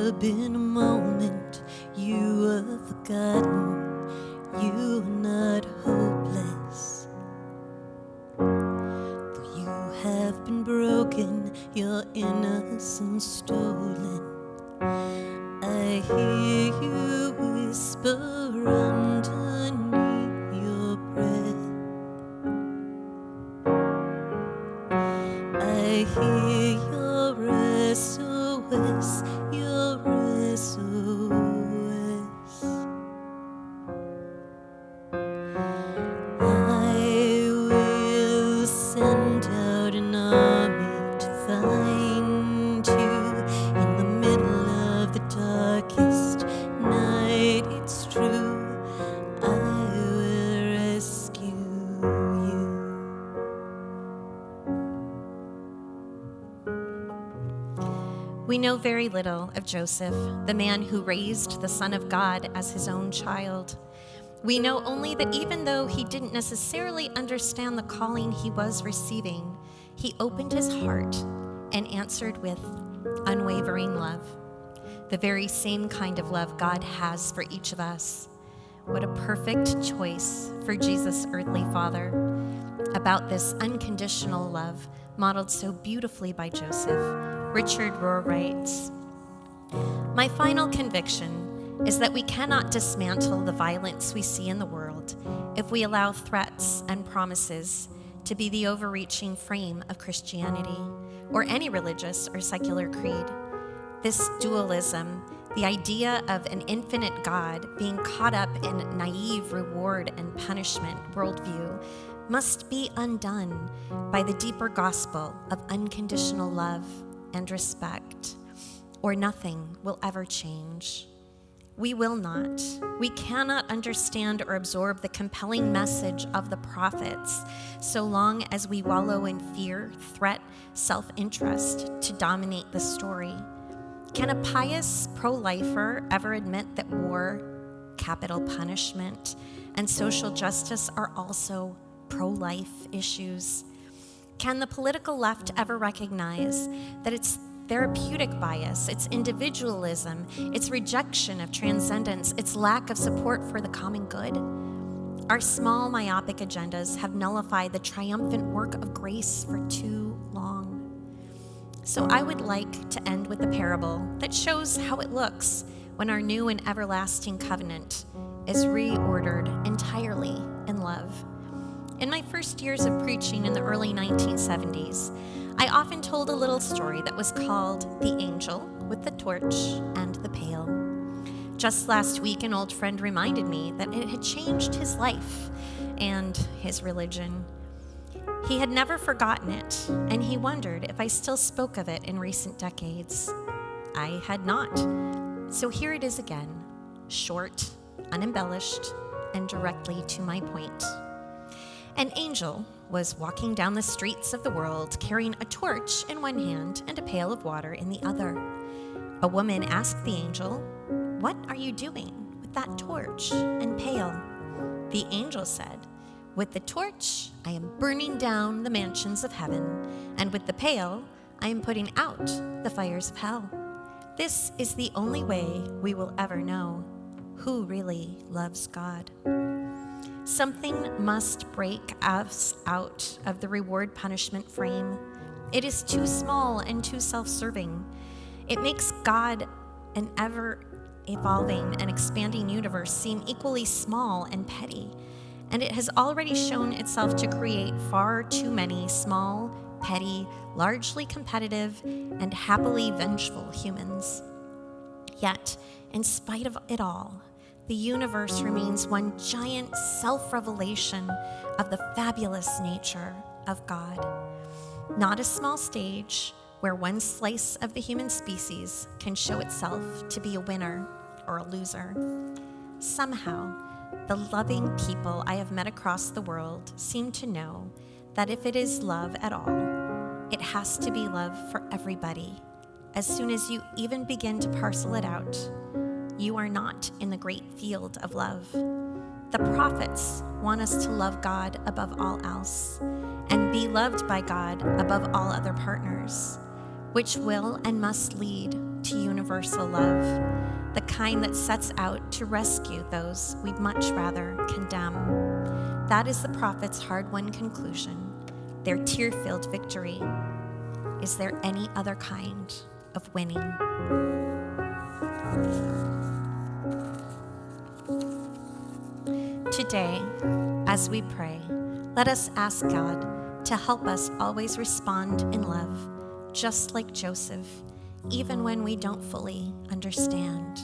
never been a moment you were forgotten. You are not hopeless. Though you have been broken, your innocence stolen. I hear you whisper underneath your breath. I hear your SOS, your SOS. I will send out an army to find you in the middle of the darkest night. It's true, I will rescue you. We know very little of Joseph, the man who raised the Son of God as his own child. We know only that even though he didn't necessarily understand the calling he was receiving, he opened his heart and answered with unwavering love, the very same kind of love God has for each of us. What a perfect choice for Jesus' earthly father. About this unconditional love, modeled so beautifully by Joseph, Richard Rohr writes, "My final conviction is that we cannot dismantle the violence we see in the world if we allow threats and promises to be the overreaching frame of Christianity or any religious or secular creed. This dualism, the idea of an infinite God being caught up in naive reward and punishment worldview, must be undone by the deeper gospel of unconditional love and respect, or nothing will ever change. We will not. We cannot understand or absorb the compelling message of the prophets so long as we wallow in fear, threat, self-interest to dominate the story. Can a pious pro-lifer ever admit that war, capital punishment, and social justice are also pro-life issues? Can the political left ever recognize that its therapeutic bias, its individualism, its rejection of transcendence, its lack of support for the common good? Our small myopic agendas have nullified the triumphant work of grace for too long. So I would like to end with a parable that shows how it looks when our new and everlasting covenant is reordered entirely in love. In my first years of preaching in the early 1970s, I often told a little story that was called The Angel with the Torch and the Pail. Just last week, an old friend reminded me that it had changed his life and his religion. He had never forgotten it, and he wondered if I still spoke of it in recent decades. I had not. So here it is again, short, unembellished, and directly to my point. An angel was walking down the streets of the world carrying a torch in one hand and a pail of water in the other. A woman asked the angel, "What are you doing with that torch and pail?" The angel said, "With the torch, I am burning down the mansions of heaven, and with the pail, I am putting out the fires of hell. This is the only way we will ever know who really loves God." Something must break us out of the reward-punishment frame. It is too small and too self-serving. It makes God, an ever-evolving and expanding universe, seem equally small and petty. And it has already shown itself to create far too many small, petty, largely competitive, and happily vengeful humans. Yet, in spite of it all, the universe remains one giant self-revelation of the fabulous nature of God. Not a small stage where one slice of the human species can show itself to be a winner or a loser. Somehow, the loving people I have met across the world seem to know that if it is love at all, it has to be love for everybody. As soon as you even begin to parcel it out, you are not in the great field of love. The prophets want us to love God above all else and be loved by God above all other partners, which will and must lead to universal love, the kind that sets out to rescue those we'd much rather condemn. That is the prophet's hard-won conclusion, their tear-filled victory. Is there any other kind of winning? Today, as we pray, let us ask God to help us always respond in love, just like Joseph, even when we don't fully understand.